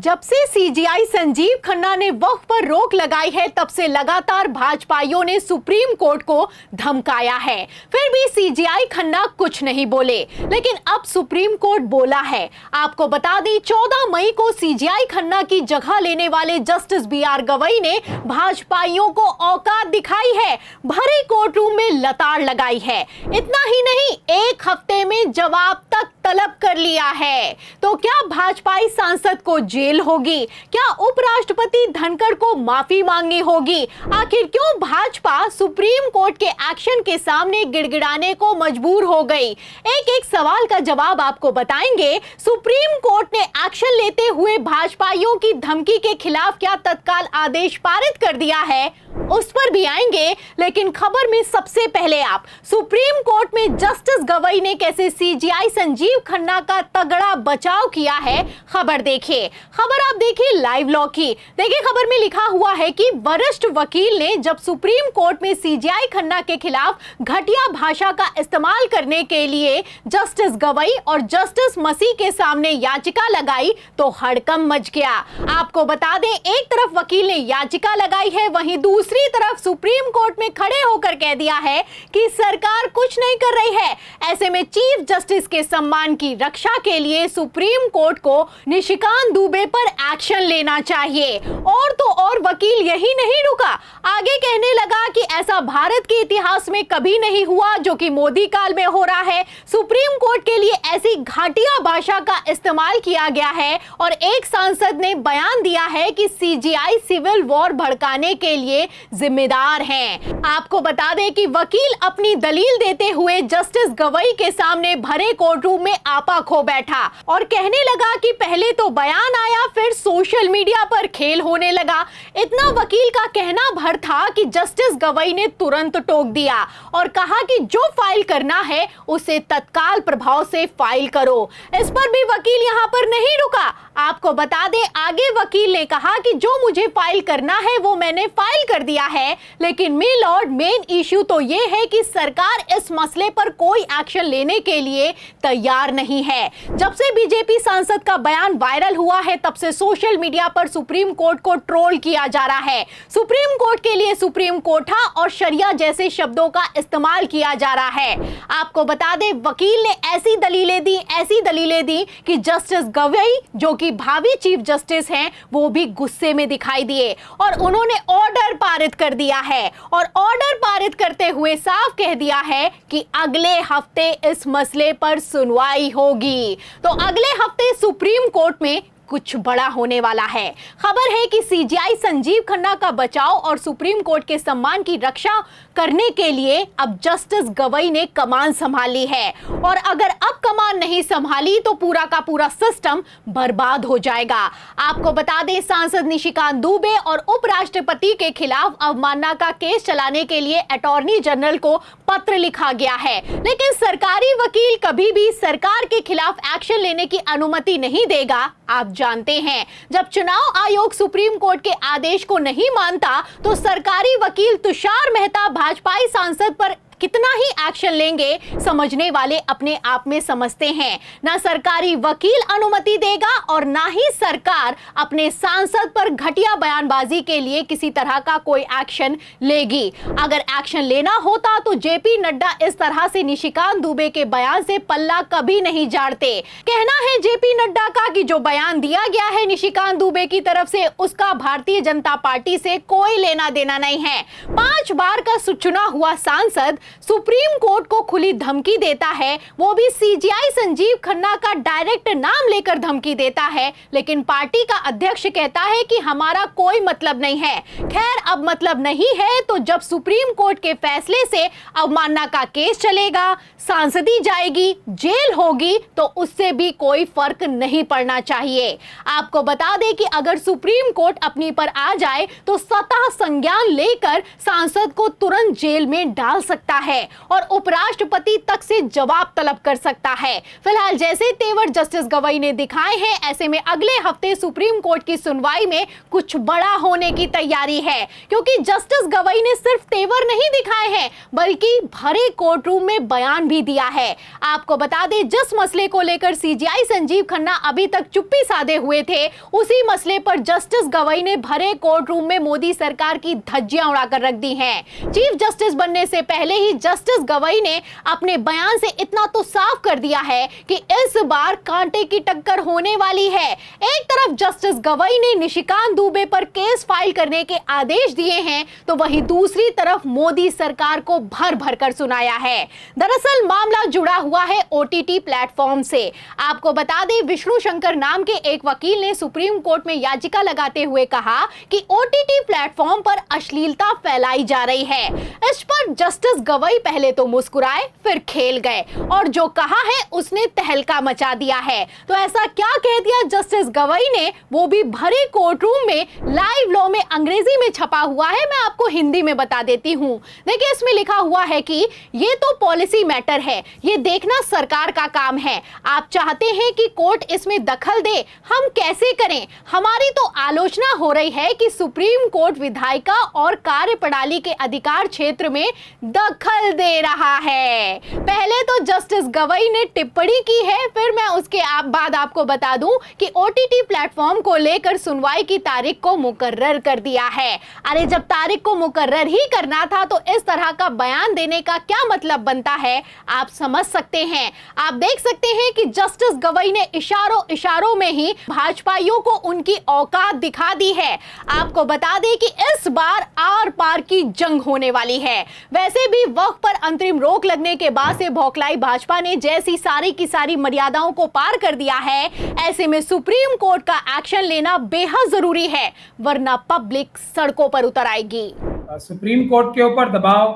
जब से सीजीआई संजीव खन्ना ने वक्फ पर रोक लगाई है, तब से लगातार भाजपाइयों ने सुप्रीम कोर्ट को धमकाया है। फिर भी सीजीआई खन्ना कुछ नहीं बोले, लेकिन अब सुप्रीम कोर्ट बोला है। आपको बता दें, 14 मई को सीजीआई खन्ना की जगह लेने वाले जस्टिस बीआर गवई ने भाजपाइयों को औकात दिखाई है, भरे कोर्ट रूम में लताड़ लगाई है। इतना ही नहीं, एक हफ्ते में जवाब तक तलब कर लिया है। तो क्या भाजपाई सांसद को जेल होगी? क्या उपराष्ट्रपति धनखड़ को माफी मांगनी होगी? आखिर क्यों भाजपा सुप्रीम कोर्ट के एक्शन के सामने गिड़गिड़ाने को मजबूर हो गई? एक एक सवाल का जवाब आपको बताएंगे। सुप्रीम कोर्ट ने एक्शन लेते हुए भाजपाइयों की धमकी के खिलाफ क्या तत्काल आदेश पारित कर दिया है, उस पर भी आएंगे। लेकिन खबर में सबसे पहले आप सुप्रीम कोर्ट में जस्टिस गवई ने कैसे सीजीआई संजीव खन्ना का तगड़ा बचाव किया है, खबर देखिए। खबर आप देखिए लाइव लॉ की। देखिए, खबर में लिखा हुआ है कि वरिष्ठ वकील ने जब सुप्रीम कोर्ट में सीजीआई खन्ना के खिलाफ घटिया भाषा का इस्तेमाल करने के लिए जस्टिस गवई और जस्टिस मसीह के सामने याचिका लगाई तो हड़कंप मच गया। आपको बता दें, एक तरफ वकील ने याचिका लगाई है, वहीं दूसरी तरफ सुप्रीम कोर्ट में खड़े होकर कह दिया है कि सरकार कुछ नहीं कर रही है। ऐसे में चीफ जस्टिस के सम्मान की रक्षा के लिए सुप्रीम कोर्ट को निशिकांत दुबे पर एक्शन लेना चाहिए। और तो और वकील यही नहीं रुका, आगे कहने लगा कि ऐसा भारत के इतिहास में कभी नहीं हुआ जो कि मोदी काल में हो रहा है। सुप्रीम कोर्ट के लिए ऐसी घटिया भाषा का इस्तेमाल किया गया है और एक सांसद ने बयान दिया है कि सीजीआई सिविल वॉर भड़काने के लिए जिम्मेदार हैं। आपको बता दें कि वकील अपनी दलील देते हुए जस्टिस गवई के सामने भरे कोर्ट रूम में आपा खो बैठा और कहने लगा कि पहले तो बयान आया, फिर सोशल मीडिया पर खेल होने लगा। इतना वकील का कहना भर था कि जस्टिस गवई ने तुरंत टोक दिया और कहा कि जो फाइल करना है उसे तत्काल प्रभाव से फाइल करो। इस पर भी वकील यहां पर नहीं रुका। आपको बता दें, आगे वकील ने कहा कि जो मुझे फाइल करना है वो मैंने फाइल कर दिया है, लेकिन मे लॉर्ड, मेन इश्यू तो ये है कि सरकार इस मसले पर कोई एक्शन लेने के लिए तैयार नहीं है। जब से बीजेपी सांसद का बयान वायरल हुआ है, तब से सोशल मीडिया पर सुप्रीम कोर्ट को ट्रोल किया जा रहा है। सुप्रीम कोर्ट के लिए सुप्रीम कोठा और शरिया जैसे शब्दों का इस्तेमाल किया जा रहा है। आपको बता दें, वकील ने ऐसी दलीलें दी कि जस्टिस गवई, जो कि भावी चीफ जस्टिस हैं, वो भी गुस्से में दिखाई दिए और उन्होंने ऑर्डर पारित कर दिया है। और ऑर्डर पारित करते हुए साफ कह दिया है कि अगले हफ्ते इस मसले पर सुनवाई होगी। तो अगले हफ्ते सुप्रीम कोर्ट में कुछ बड़ा होने वाला है। खबर है कि सीजीआई संजीव खन्ना का बचाव और सुप्रीम कोर्ट के सम्मान की रक्षा करने के लिए अब जस्टिस गवई ने कमान संभाली है और अगर अब कमान नहीं संभाली तो पूरा का पूरा सिस्टम बर्बाद हो जाएगा। आपको बता दें, सांसद निशिकांत दुबे और उपराष्ट्रपति के खिलाफ अवमानना का केस चलाने के लिए अटॉर्नी जनरल को पत्र लिखा गया है, लेकिन सरकारी वकील कभी भी सरकार के खिलाफ एक्शन लेने की अनुमति नहीं देगा। आप जानते हैं, जब चुनाव आयोग सुप्रीम कोर्ट के आदेश को नहीं मानता तो सरकारी वकील तुषार मेहता भाजपाई सांसद पर कितना ही एक्शन लेंगे, समझने वाले अपने आप में समझते हैं। ना सरकारी वकील अनुमति देगा और ना ही सरकार अपने सांसद पर घटिया बयानबाजी के लिए किसी तरह का कोई एक्शन लेगी। अगर एक्शन लेना होता तो जेपी नड्डा इस तरह से निशिकांत दुबे के बयान से पल्ला कभी नहीं झाड़ते। कहना है जेपी नड्डा का कि जो बयान दिया गया है निशिकांत दुबे की तरफ से, उसका भारतीय जनता पार्टी से कोई लेना देना नहीं है। 5 बार का चुना हुआ सांसद सुप्रीम कोर्ट को खुली धमकी देता है, वो भी सीजीआई संजीव खन्ना का डायरेक्ट नाम लेकर धमकी देता है, लेकिन पार्टी का अध्यक्ष कहता है कि हमारा कोई मतलब नहीं है। खैर, अब मतलब नहीं है तो जब सुप्रीम कोर्ट के फैसले से अवमानना का केस चलेगा, सांसदी जाएगी, जेल होगी, तो उससे भी कोई फर्क नहीं पड़ना चाहिए। आपको बता दें कि अगर सुप्रीम कोर्ट अपनी पर आ जाए तो स्वतः संज्ञान लेकर सांसद को तुरंत जेल में डाल सकता है और उपराष्ट्रपति तक से जवाब तलब कर सकता है। फिलहाल जैसे तेवर जस्टिस गवई ने दिखाए हैं, ऐसे में अगले हफ्ते सुप्रीम कोर्ट की सुनवाई में कुछ बड़ा होने की तैयारी है, क्योंकि जस्टिस गवई ने सिर्फ तेवर नहीं दिखाए हैं बल्कि भरे कोर्ट रूम में बयान भी दिया है। आपको बता दें, जिस मसले को लेकर सीजेआई संजीव खन्ना अभी तक चुप्पी साधे हुए थे, उसी मसले पर जस्टिस गवई ने भरे कोर्ट रूम में मोदी सरकार की धज्जियां उड़ाकर रख दी हैं। चीफ जस्टिस बनने से पहले ही जस्टिस गवई ने अपने बयान से इतना तो साफ कर दिया है कि इस बार कांटे की टक्कर होने वाली है। एक तरफ जस्टिस गवई ने निशिकांत दुबे पर केस फाइल करने के आदेश दिए हैं, तो वहीं दूसरी तरफ मोदी सरकार को भर भर कर सुनाया है। दरअसल मामला जुड़ा हुआ है ओटीटी प्लेटफॉर्म से। आपको बता दें, विष्णु शंकर नाम के एक वकील ने सुप्रीम कोर्ट में याचिका लगाते हुए कहा कि ओटीटी प्लेटफॉर्म पर अश्लीलता फैलाई जा रही है। इस पर जस्टिस गवई पहले तो मुस्कुराए, फिर खेल गए और जो कहा है उसने तहलका मचा दिया है। तो ऐसा क्या कह दिया जस्टिस गवई ने, वो भी भरे कोर्ट रूम में, लाइव लॉ में अंग्रेजी में छपा हुआ है। मैं आपको हिंदी में बता देती हूँ। देखिए, इसमें लिखा हुआ है कि ये तो पॉलिसी मैटर है, ये देखना सरकार का काम है। आप चाहते हैं कि कोर्ट इसमें दखल दे, हम कैसे करें? हमारी तो आलोचना हो रही है कि सुप्रीम कोर्ट विधायिका और कार्यप्रणाली के अधिकार क्षेत्र में दखल दे रहा है। पहले तो जस्टिस गवई ने टिप्पणी की है, फिर मैं उसके बाद आपको बता दूं कि ओटीटी प्लेटफॉर्म को लेकर सुनवाई की तारीख को मुकर्रर कर दिया है। अरे जब तारीख को मुकर्रर ही करना था तो इस तरह का बयान देने का क्या मतलब बनता है, आप समझ सकते हैं। आप देख सकते हैं कि जस्टिस गवई ने इशारों में ही भाजपाइयों को उनकी औकात दिखा दी है। आपको बता दें कि इस बार आर पार की जंग होने वाली है। वैसे भी वक्त पर अंतरिम रोक लगने के बाद से भौखलाई भाजपा ने जैसी सारी की सारी मर्यादाओं को पार कर दिया है, ऐसे में सुप्रीम कोर्ट का एक्शन लेना बेहद जरूरी है, वरना पब्लिक सड़कों पर उतर आएगी। सुप्रीम कोर्ट के ऊपर दबाव,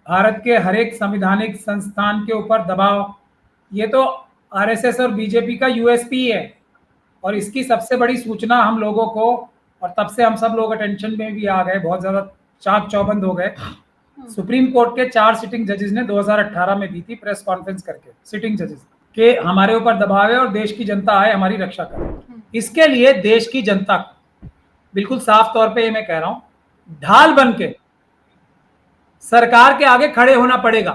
भारत के हर एक संवैधानिक संस्थान के ऊपर दबाव, ये तो आरएसएस और बीजेपी का यूएसपी है। और इसकी सबसे बड़ी सूचना हम लोगों को, और तब से हम सब लोग अटेंशन में भी आ गए, बहुत ज्यादा चाक चौबंद हो गए। सुप्रीम कोर्ट के 4 सिटिंग जजेस ने 2018 में दी थी प्रेस कॉन्फ्रेंस करके, सिटिंग जजेस के हमारे ऊपर दबाव है और देश की जनता आए हमारी रक्षा करे। इसके लिए देश की जनता को बिल्कुल साफ तौर पे ये मैं कह रहा हूं, ढाल बन के सरकार के आगे खड़े होना पड़ेगा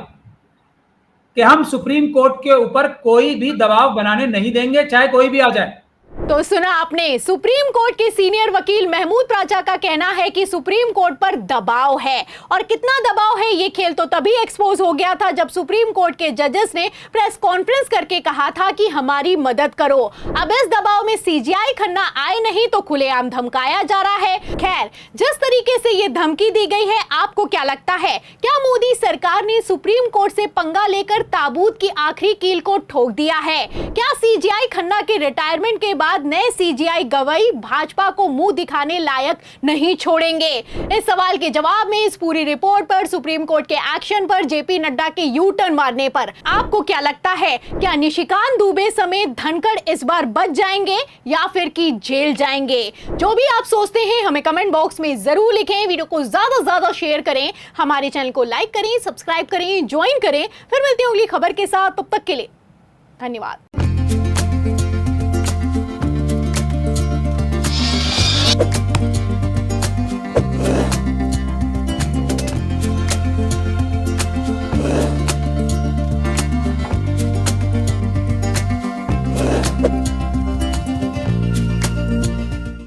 कि हम सुप्रीम कोर्ट के ऊपर कोई भी दबाव बनाने नहीं देंगे, चाहे कोई भी आ जाए। तो सुना आपने, सुप्रीम कोर्ट के सीनियर वकील महमूद राजा का कहना है कि सुप्रीम कोर्ट पर दबाव है। और कितना दबाव है, ये खेल तो तभी एक्सपोज हो गया था जब सुप्रीम कोर्ट के जजेस ने प्रेस कॉन्फ्रेंस करके कहा था कि हमारी मदद करो। अब इस दबाव में सीजेआई खन्ना आए नहीं तो खुलेआम धमकाया जा रहा है। खैर, जिस तरीके से ये धमकी दी गई है, आपको क्या लगता है, क्या मोदी सरकार ने सुप्रीम कोर्ट से पंगा लेकर ताबूत की आखिरी कील को ठोक दिया है? क्या सीजेआई खन्ना के रिटायरमेंट के बाद नए सीजेआई गवई भाजपा को मुंह दिखाने लायक नहीं छोड़ेंगे? इस सवाल के जवाब में इस पूरी रिपोर्ट पर, सुप्रीम कोर्ट के एक्शन पर, जेपी नड्डा के यू टर्न मारने पर आपको क्या लगता है, क्या निशिकांत दुबे समेत धनखड़ इस बार बच जाएंगे या फिर की जेल जाएंगे? जो भी आप सोचते हैं हमें कमेंट बॉक्स में जरूर लिखें। वीडियो को ज्यादा से ज्यादा शेयर करें, हमारे चैनल को लाइक करें, सब्सक्राइब करें, ज्वाइन करें। फिर मिलते हैं अगली खबर के साथ, तब तक के लिए धन्यवाद।